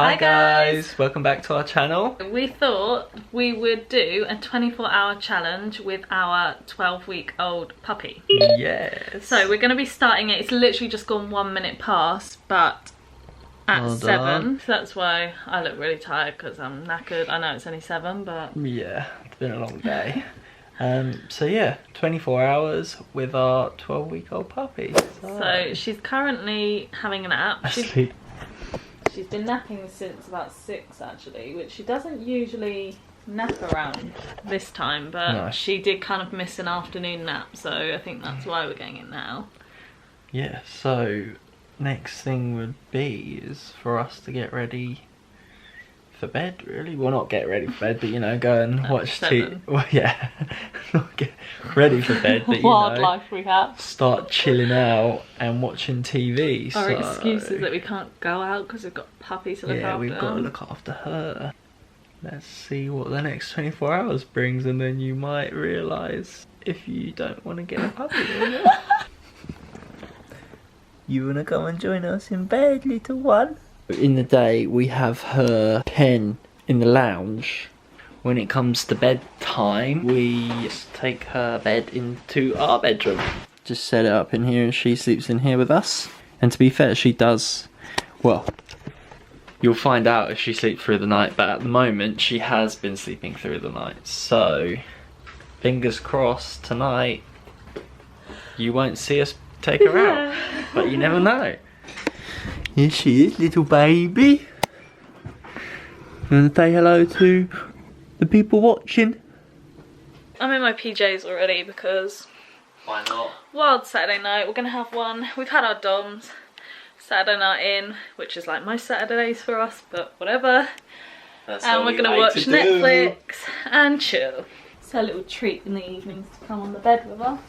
Hi guys, welcome back to our channel. We thought we would do a 24-hour challenge with our 12-week-old puppy. Yes. So we're going to be starting it. It's literally just gone 1 minute past, but at 7. So that's why I look really tired because I'm knackered. I know it's only 7, but yeah, it's been a long day. So yeah, 24 hours with our 12-week-old puppy. So she's currently having a nap. Asleep. She's been napping since about 6 actually, which she doesn't usually nap around this time, but no. She did kind of miss an afternoon nap, so I think that's why we're getting it now. Yeah, so next thing would be is for us to get ready for bed, really. Well, not get ready for bed, but you know, go and watch TV. Well, yeah, not get ready for bed, but you wildlife rehab. Start chilling out and watching TV. Our excuse is that we can't go out because we've got puppies to look after. Yeah, we've got to look after her. Let's see what the next 24 hours brings, and then you might realise if you don't want to get a puppy. You want to come and join us in bed, little one? In the day, we have her pen in the lounge. When it comes to bedtime, we just take her bed into our bedroom. Just set it up in here and she sleeps in here with us. And to be fair, she does, well, you'll find out if she sleeps through the night, but at the moment she has been sleeping through the night. So, fingers crossed tonight, you won't see us take her out. But you never know. Here she is, little baby. You want to say hello to the people watching? I'm in my PJs already because... Why not? Wild Saturday night, we're going to have one. We've had our DOMs. Saturday night in, which is like most Saturdays for us, but whatever. And we're going to watch Netflix and chill. It's a little treat in the evenings to come on the bed with us.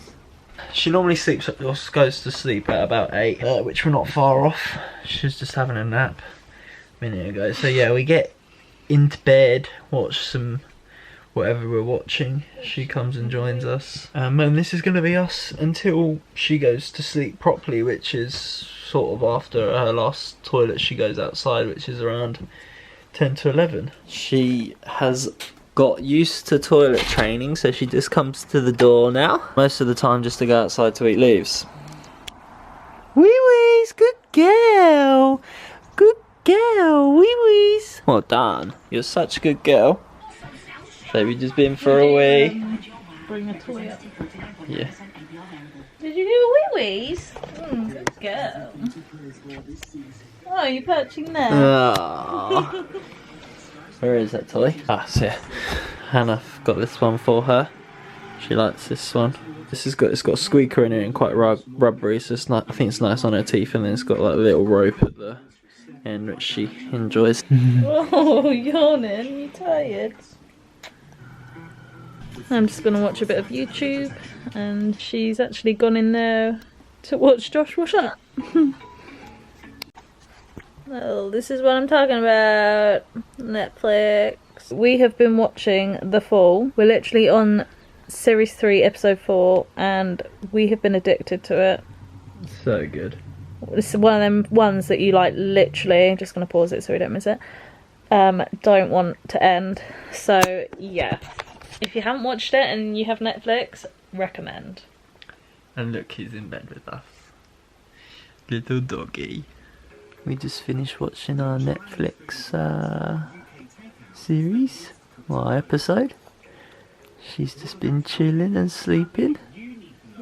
She normally sleeps or goes to sleep at about 8, which we're not far off. She was just having a nap a minute ago. So yeah, we get into bed, watch some whatever we're watching. She comes and joins us. And this is going to be us until she goes to sleep properly, which is sort of after her last toilet. She goes outside, which is around 10 to 11. She has got used to toilet training, so she just comes to the door now. Most of the time just to go outside to eat leaves. Wee-wees, good girl. Good girl, wee-wees. Well done. You're such a good girl. Baby just been for a wee. Bring a toy up. Yeah. Did you do a wee-wees? Good girl. Oh, you're perching there. Aww. Where is that toy? Ah, so yeah. Hannah got this one for her. She likes this one. It's got a squeaker in it and quite rubbery, so it's not, I think it's nice on her teeth, and then it's got like a little rope at the end which she enjoys. Oh, yawning, you tired? I'm just going to watch a bit of YouTube, and she's actually gone in there to watch Josh wash up. Well, this is what I'm talking about. Netflix. We have been watching The Fall. We're literally on series 3, episode 4, and we have been addicted to it. So good. This is one of them ones that you like literally, just going to pause it so we don't miss it, don't want to end. So yeah, if you haven't watched it and you have Netflix, recommend. And look, he's in bed with us. Little doggy. We just finished watching our Netflix series, or episode. She's just been chilling and sleeping.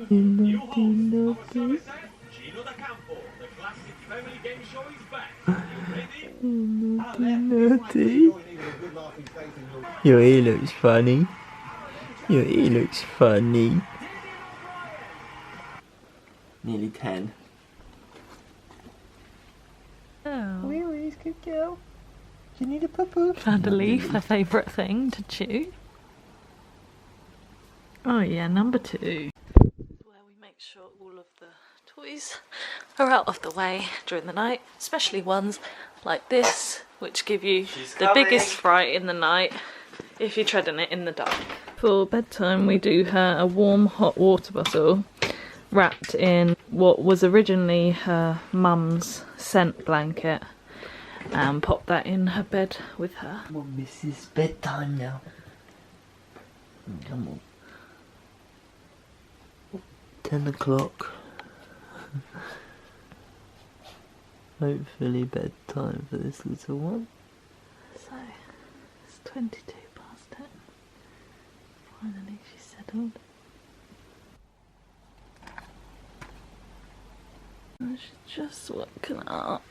Naughty, naughty. Naughty, naughty. Your ear looks funny. Your ear looks funny. Nearly 10. Oh. Wee-wee's good girl. Do you need a poo-poo? Found a leaf, her favourite thing to chew. Oh yeah, number 2. Where we make sure all of the toys are out of the way during the night, especially ones like this, which give you the biggest fright in the night if you tread on it in the dark. For bedtime, we do her a warm hot water bottle wrapped in what was originally her mum's scent blanket, and pop that in her bed with her. Well, Mrs. Bedtime now. Come on. 10 o'clock. Hopefully bedtime for this little one. So, it's 22 past 10. Finally she's settled. She's just woken up.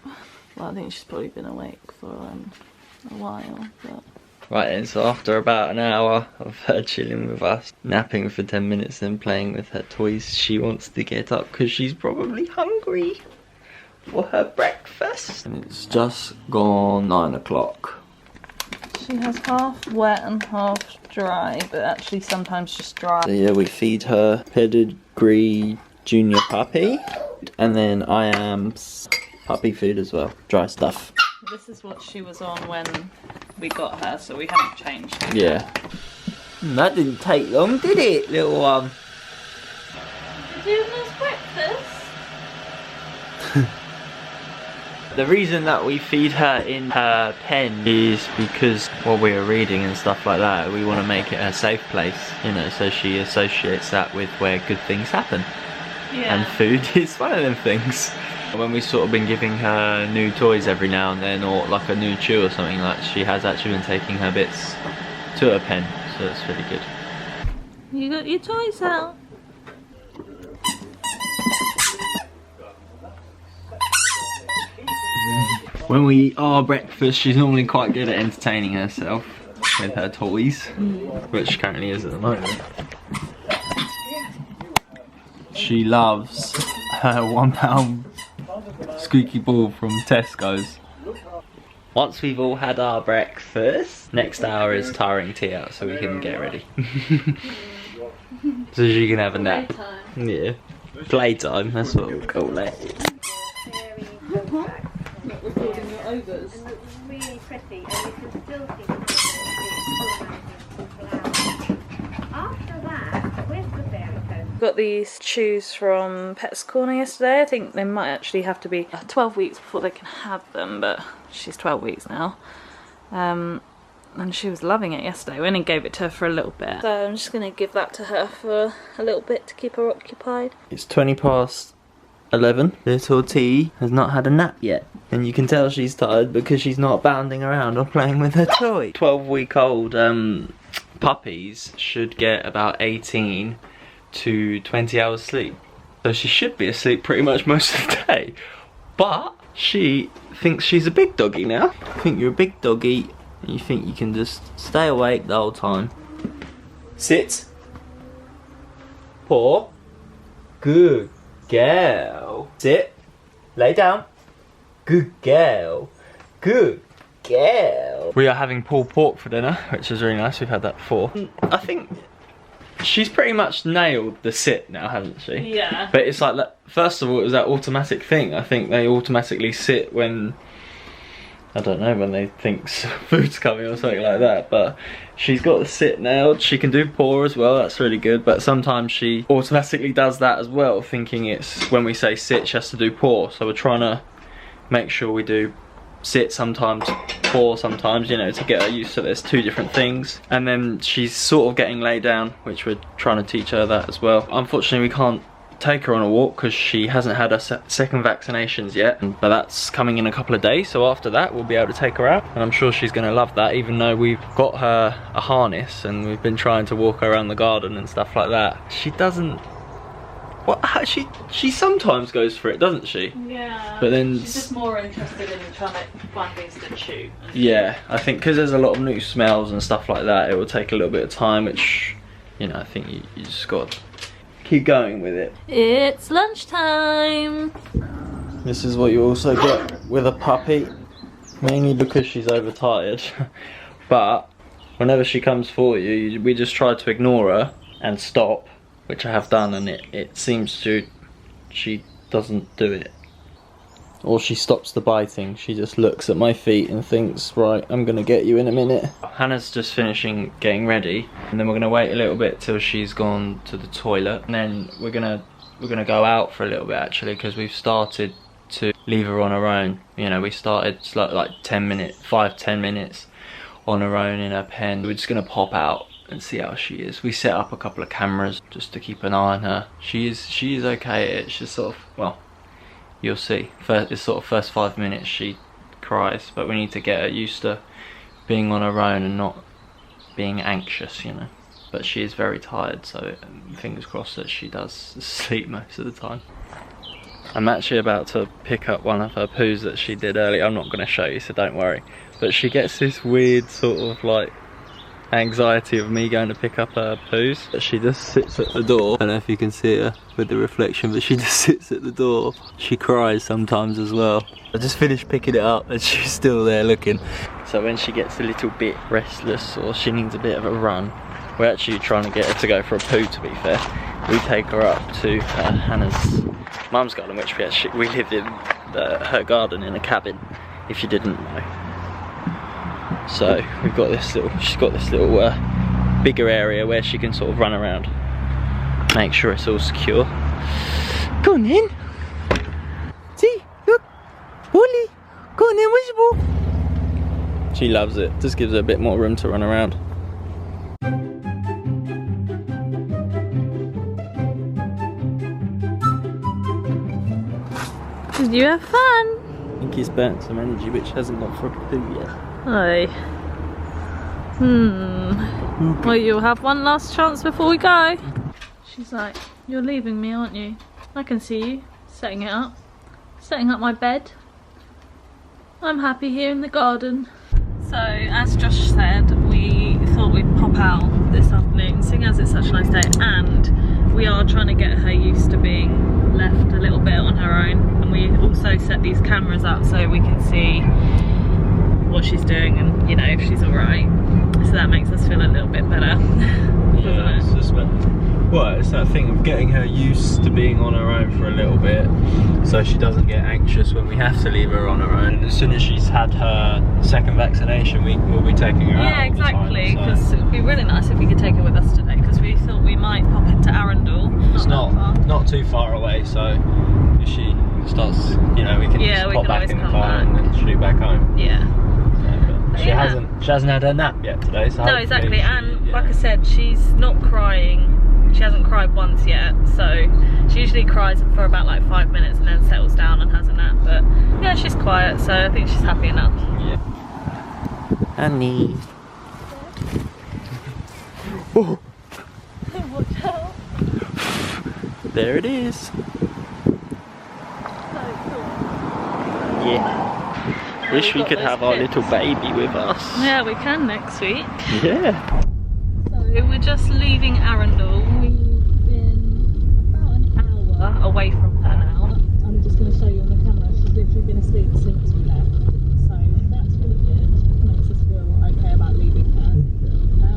Well, I think she's probably been awake for a while, but... Right then, so after about an hour of her chilling with us, napping for 10 minutes and playing with her toys, she wants to get up because she's probably hungry for her breakfast. And it's just gone 9 o'clock. She has half wet and half dry, but actually sometimes just dry. So yeah, we feed her pedigree junior puppy, and then I am puppy food as well, dry stuff. This is what she was on when we got her, so we haven't changed it. Yeah. That didn't take long, did it, little one? Did you have a nice breakfast? The reason that we feed her in her pen is because while we are reading and stuff like that, we want to make it a safe place, you know, so she associates that with where good things happen. Yeah. And food is one of them things. When we've sort of been giving her new toys every now and then, or like a new chew or something, like she has actually been taking her bits to her pen, so that's really good. You got your toys out? When we eat our breakfast, she's normally quite good at entertaining herself with her toys, which she currently is at the moment. She loves her £1 squeaky ball from Tesco's. Once we've all had our breakfast, next hour is tiring tea out so we can get ready. So she can have a nap. Playtime. Yeah. Playtime, that's what we'll call it. Not recording your overs. And it was really pretty, and you could still see the after that, where's the fairy coat? Got these chews from Pet's Corner yesterday. I think they might actually have to be 12 weeks before they can have them, but she's 12 weeks now. And she was loving it yesterday. We only gave it to her for a little bit. So I'm just going to give that to her for a little bit to keep her occupied. It's 20 past 11. Little T has not had a nap yet. And you can tell she's tired because she's not bounding around or playing with her toy. 12-week-old puppies should get about 18 to 20 hours sleep. So she should be asleep pretty much most of the day. But she thinks she's a big doggy now. I think you're a big doggy and you think you can just stay awake the whole time. Sit. Paw. Good girl. Sit. Lay down. Good girl. Good girl. We are having pulled pork for dinner, which is really nice. We've had that before. I think she's pretty much nailed the sit now, hasn't she? Yeah. But it's like, first of all, it was that automatic thing. I think they automatically sit when, I don't know, when they think food's coming or something like that. But she's got the sit nailed. She can do paw as well, that's really good. But sometimes she automatically does that as well, thinking it's when we say sit, she has to do paw. So we're trying to make sure we do sit sometimes, paw sometimes, you know, to get her used to there's two different things. And then she's sort of getting laid down, which we're trying to teach her that as well. Unfortunately, we can't take her on a walk because she hasn't had her second vaccinations yet, but that's coming in a couple of days, so after that we'll be able to take her out, and I'm sure she's going to love that, even though we've got her a harness and we've been trying to walk her around the garden and stuff like that. She doesn't, well, she sometimes goes for it, doesn't she? Yeah. But then she's just more interested in trying to find things to chew. Yeah, I think because there's a lot of new smells and stuff like that, it will take a little bit of time, which, you know, I think you just got to keep going with it. It's lunchtime. This is what you also get with a puppy, mainly because she's overtired. But whenever she comes for you, we just try to ignore her and stop, which I have done, and it seems to, she doesn't do it. Or she stops the biting. She just looks at my feet and thinks, right, I'm gonna get you in a minute. Hannah's just finishing getting ready, and then we're gonna wait a little bit till she's gone to the toilet, and then we're gonna go out for a little bit actually, because we've started to leave her on her own. You know, we started like 10 minutes, 5-10 minutes on her own in her pen. We're just gonna pop out and see how she is. We set up a couple of cameras just to keep an eye on her. She is okay. It's just sort of, well, you'll see. It's sort of first 5 minutes she cries, but we need to get her used to being on her own and not being anxious, you know. But she is very tired, so fingers crossed that she does sleep most of the time. I'm actually about to pick up one of her poos that she did earlier. I'm not going to show you, so don't worry. But she gets this weird sort of like anxiety of me going to pick up her poos. She just sits at the door. I don't know if you can see her with the reflection, but she just sits at the door. She cries sometimes as well. I just finished picking it up and she's still there looking. So when she gets a little bit restless or she needs a bit of a run, we're actually trying to get her to go for a poo, to be fair. We take her up to Hannah's mum's garden, which we lived in her garden in a cabin, if you didn't know. So we've got this little, she's got this little bigger area where she can sort of run around, make sure it's all secure. Go on in. See, look, Wally, go on in, whistle. She loves it, just gives her a bit more room to run around. Did you have fun? I think he's burnt some energy which hasn't got for a poo yet. Oh. Well, you'll have one last chance before we go. She's like, you're leaving me, aren't you? I can see you setting it up. Setting up my bed. I'm happy here in the garden. So, as Josh said, we thought we'd pop out this afternoon, seeing as it's such a nice day, and we are trying to get her used to being left a little bit on her own. And we also set these cameras up so we can see what she's doing and, you know, if she's alright. So that makes us feel a little bit better. Yeah, it's just, well, it's that thing of getting her used to being on her own for a little bit, so she doesn't get anxious when we have to leave her on her own. As soon as she's had her second vaccination, we'll be taking her out. Yeah, exactly, because so. it would be really nice if we could take her with us today, because we thought we might pop into Arundel. It's not too far away, so if she starts, you know, we can just pop back in the car and shoot back home. Yeah. She hasn't had her nap yet today, so no, exactly, and like I said, she's not crying. She hasn't cried once yet, so she usually cries for about like 5 minutes and then settles down and has a nap. But yeah, she's quiet, so I think she's happy enough. Yeah. Honey. Oh. Watch out. There it is. So cool. Yeah. Wish we could have our little baby with us. Yeah, we can next week. Yeah. So we're just leaving Arundel. We've been about an hour away from her now. I'm just going to show you on the camera. She's literally been asleep since we left. So that's really good. Makes us feel okay about leaving her.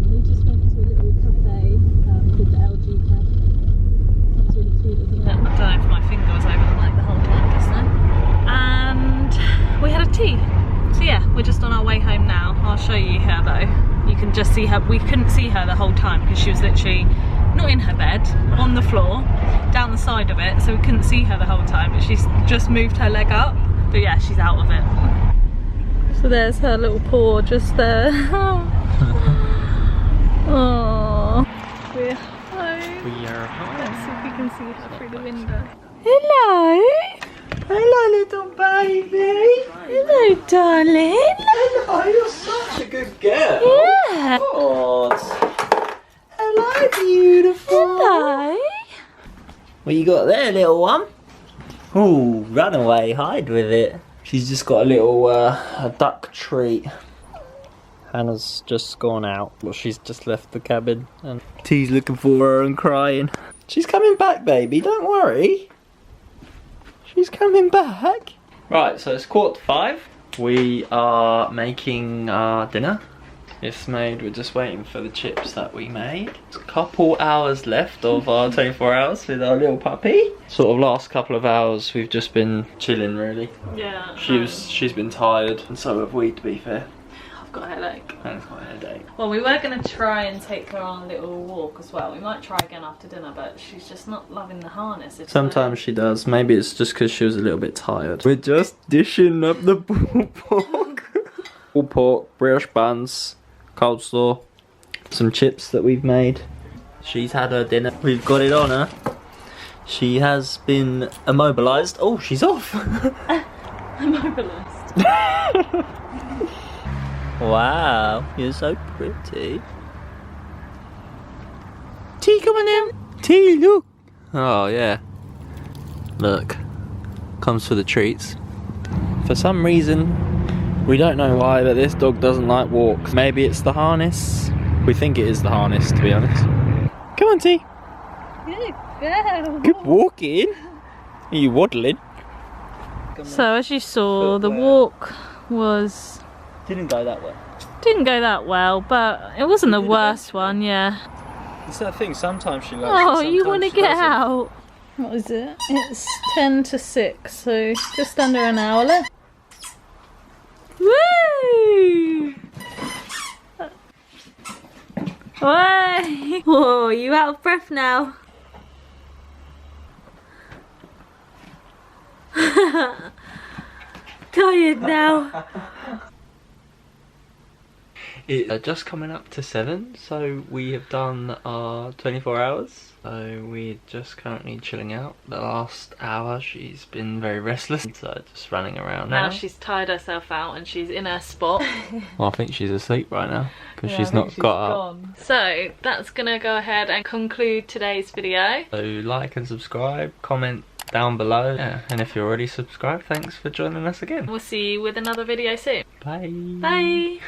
We just went to a little cafe called the LG Cafe. That's really cute, isn't it? I don't know if my finger was over the mic the whole time just then. And we had a tea. So yeah, we're just on our way home now. I'll show you her though. You can just see her. We couldn't see her the whole time because she was literally not in her bed, on the floor, down the side of it, so we couldn't see her the whole time, but she's just moved her leg up. But yeah, she's out of it. So there's her little paw just there. Oh, we're home. We are home. Let's see if we can see her through the window. Hello. Hello, little baby. Hello, darling. Hello, you're such a good girl. Yeah. God. Hello, beautiful. Hello. What you got there, little one? Ooh, run away, hide with it. She's just got a little a duck treat. Hannah's just gone out. Well, she's just left the cabin and T's looking for her and crying. She's coming back, baby, don't worry. She's coming back. Right, so it's 5:15. We are making our dinner. It's made, we're just waiting for the chips that we made. It's a couple hours left of our 24 hours with our little puppy. Sort of last couple of hours we've just been chilling really. Yeah. She's been tired and so have we, to be fair. I've got a headache. That's got a headache. Well, we were going to try and take her on a little walk as well. We might try again after dinner, but she's just not loving the harness. Sometimes she does. Maybe it's just because she was a little bit tired. We're just dishing up the pulled pork. Pulled pork, brioche buns, coleslaw, some chips that we've made. She's had her dinner. We've got it on her. She has been immobilised. Oh, she's off. Immobilised. Wow, you're so pretty. T, come on in. T, look. Oh, yeah. Look. Comes for the treats. For some reason, we don't know why, but this dog doesn't like walks. Maybe it's the harness. We think it is the harness, to be honest. Come on, T. Good girl. Good walking. Are you waddling? So as you saw, the walk Didn't go that well. didn't go that well, but it wasn't the worst one, yeah. It's that thing, sometimes she likes Oh, you want to get out? What is it? It's 10 to 6, so just under an hour left. Woo! Way! Whoa, you out of breath now? Tired now. It's just coming up to 7, so we have done our 24 hours. So we're just currently chilling out. The last hour she's been very restless, so just running around now. Now she's tired herself out and she's in her spot. Well, I think she's asleep right now because she's not got up. So that's gonna go ahead and conclude today's video. So like and subscribe, comment down below. Yeah, and if you're already subscribed, thanks for joining us again. We'll see you with another video soon. Bye. Bye.